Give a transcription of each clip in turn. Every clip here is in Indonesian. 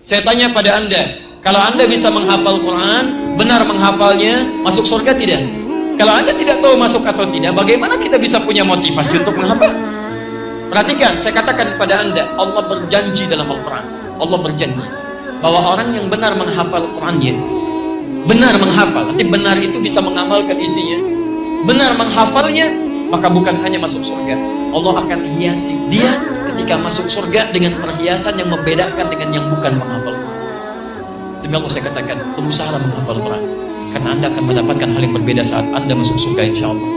Saya tanya pada Anda, kalau Anda bisa menghafal Quran, benar menghafalnya, masuk surga tidak? Kalau Anda tidak tahu masuk atau tidak, bagaimana kita bisa punya motivasi untuk menghafal? Perhatikan, saya katakan kepada Anda, Allah berjanji dalam Al-Quran. Allah berjanji bahwa orang yang benar menghafal Qurannya, benar menghafal, nanti benar itu bisa mengamalkan isinya, benar menghafalnya, maka bukan hanya masuk surga, Allah akan hiasi dia ketika masuk surga dengan perhiasan yang membedakan dengan yang bukan menghafal. Demi Allah saya katakan, berusaha menghafal Quran, karena Anda akan mendapatkan hal yang berbeda saat Anda masuk surga, insya Allah.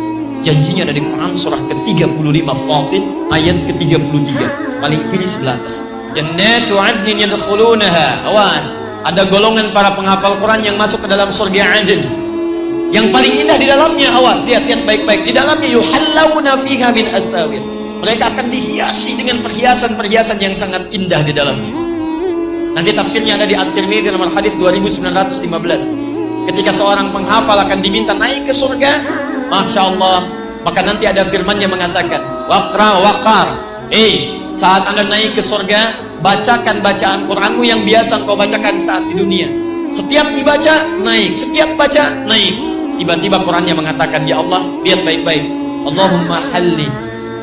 Janjinya dari Quran surah ke-35 Fatir ayat ke-33, paling kiri sebelah atas. Jannatu adnin yadkhulunaha. Awas, ada golongan para penghafal Quran yang masuk ke dalam surga Aden. Yang paling indah di dalamnya, awas, lihat baik-baik. Di dalamnya yuhallawna fiha min asawir. Mereka akan dihiasi dengan perhiasan-perhiasan yang sangat indah di dalamnya. Nanti tafsirnya ada di At-Tirmidzi nomor hadis 2915. Ketika seorang penghafal akan diminta naik ke surga, Masya Allah, maka nanti ada firman yang mengatakan, Waqra waqar. Saat Anda naik ke surga, bacakan bacaan Quranmu yang biasa engkau bacakan saat di dunia. Setiap dibaca, naik. Setiap baca, naik. Tiba-tiba Qurannya mengatakan, ya Allah, lihat baik-baik. Allahumma halli.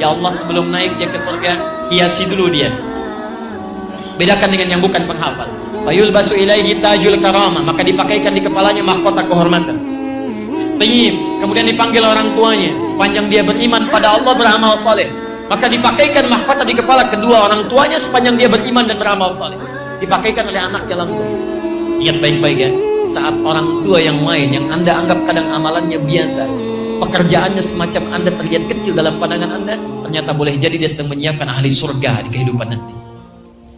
Ya Allah, sebelum naik dia ke surga, hiasi dulu dia. Bedakan dengan yang bukan penghafal. Fayulbasu ilaihi tajul karamah, maka dipakaikan di kepalanya mahkota kehormatan. Tayyib, kemudian dipanggil orang tuanya, sepanjang dia beriman pada Allah, beramal saleh, maka dipakaikan mahkota di kepala kedua orang tuanya sepanjang dia beriman dan beramal saleh. Dipakaikan oleh anaknya langsung. Ingat baik-baik ya, saat orang tua yang lain yang Anda anggap kadang amalannya biasa, pekerjaannya semacam Anda terlihat kecil dalam pandangan Anda, ternyata boleh jadi dia sedang menyiapkan ahli surga di kehidupan nanti.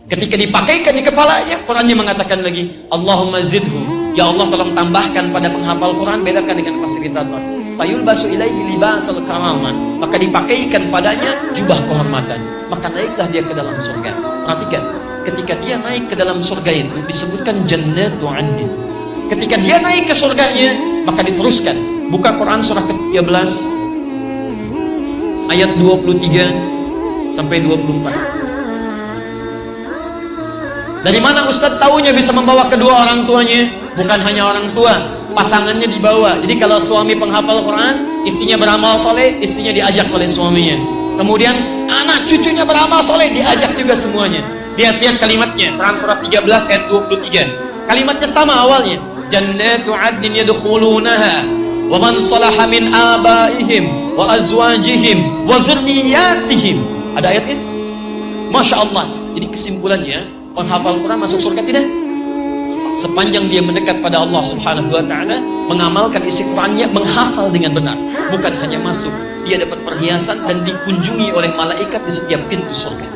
Ketika dipakaikan di kepalanya, Qurannya mengatakan lagi, Allahumma zidhu. Ya Allah, tolong tambahkan pada penghafal Quran, bedakan dengan fasilitator. Fayulbasu ilaihi libasal karamah, maka dipakaikan padanya jubah kehormatan, maka naiklah dia ke dalam surga. Perhatikan, ketika dia naik ke dalam surga itu disebutkan jannatu adnin. Ketika dia naik ke surganya, maka diteruskan. Buka Quran surah ke-13 ayat 23 sampai 24. Dari mana Ustadz taunya bisa membawa kedua orang tuanya? Bukan hanya orang tua, pasangannya dibawa. Jadi kalau suami penghafal Quran, istrinya beramal soleh, istrinya diajak oleh suaminya. Kemudian anak cucunya beramal soleh, diajak juga semuanya. Lihat kalimatnya, Quran surah 13 ayat 23. Kalimatnya sama awalnya. Jannatu adnin yadkhulunaha wa man salaha min abaihim wa azwajihim wa dzurriyyatihim. Ada ayat ini? Masya Allah. Jadi kesimpulannya, penghafal Quran masuk surga tidak? Sepanjang dia mendekat pada Allah Subhanahu wa ta'ala, mengamalkan isi Qurannya, menghafal dengan benar. Bukan hanya masuk, dia dapat perhiasan dan dikunjungi oleh malaikat di setiap pintu surga.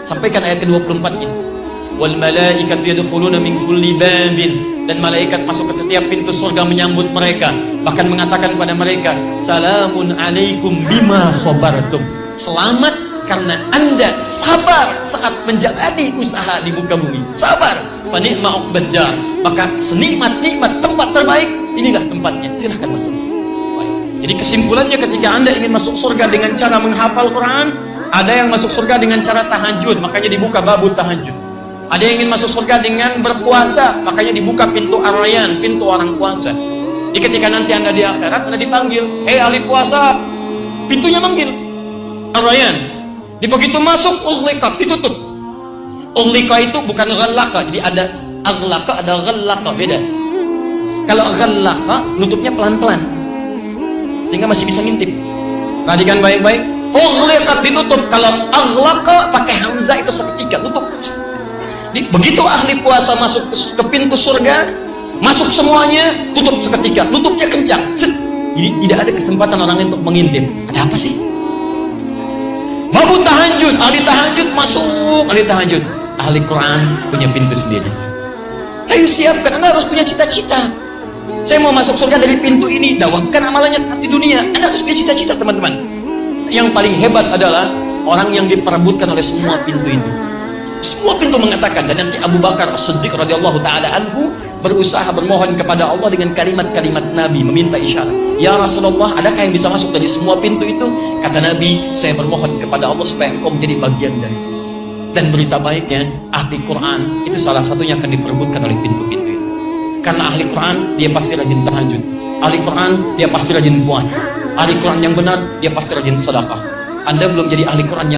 Sampaikan ayat ke-24-nya. Wal malaikatu yadkhuluna min kulli babin, dan malaikat masuk ke setiap pintu surga menyambut mereka, bahkan mengatakan pada mereka, salamun alaikum bima sabartum. Selamat karena Anda sabar saat menjalani usaha di muka bumi. Sabar, fa ni'ma uqbaddar, maka senikmat-nikmat tempat terbaik, inilah tempatnya, silahkan masuk. Jadi kesimpulannya, ketika Anda ingin masuk surga dengan cara menghafal Quran, ada yang masuk surga dengan cara tahajud, makanya dibuka babu tahajud. Ada yang ingin masuk surga dengan berpuasa, makanya dibuka pintu ar-rayyan, pintu orang puasa. Jadi ketika nanti Anda di akhirat, Anda dipanggil, hei ahli puasa, pintunya manggil ar-rayyan. Begitu masuk, ughliqat, ditutup. Ughliqa itu bukan ghallaka, jadi ada aghlaqa, ada ghallaka, beda. Kalau ghallaka, nutupnya pelan-pelan, sehingga masih bisa ngintip. Perhatikan baik-baik. Ughliqat, ditutup. Kalau aghlaqa pakai hamzah itu seketika, tutup. Jadi, begitu ahli puasa masuk ke pintu surga, masuk semuanya, tutup seketika, tutupnya kencang. Jadi tidak ada kesempatan orang untuk mengintip. Ada apa sih? Babu tahajud, ahli tahajud masuk, ahli tahajud. Ahli Quran punya pintu sendiri. Ayo siapkan, Anda harus punya cita-cita. Saya mau masuk surga dari pintu ini, dawamkan amalannya di dunia. Anda harus punya cita-cita, teman-teman. Yang paling hebat adalah orang yang diperebutkan oleh semua pintu ini. Semua pintu mengatakan, dan nanti Abu Bakar As-Siddiq radhiyallahu taala anhu berusaha bermohon kepada Allah dengan kalimat-kalimat Nabi, meminta isyarat. Ya Rasulullah, adakah yang bisa masuk dari semua pintu itu? Kata Nabi, saya bermohon kepada Allah supaya engkau menjadi bagian dari. Dan berita baiknya, ahli Quran itu salah satunya akan diperebutkan oleh pintu-pintu itu. Karena ahli Quran, dia pasti rajin tahajud. Ahli Quran, dia pasti rajin puasa. Ahli Quran yang benar, dia pasti rajin sedekah. Anda belum jadi ahli Quran yang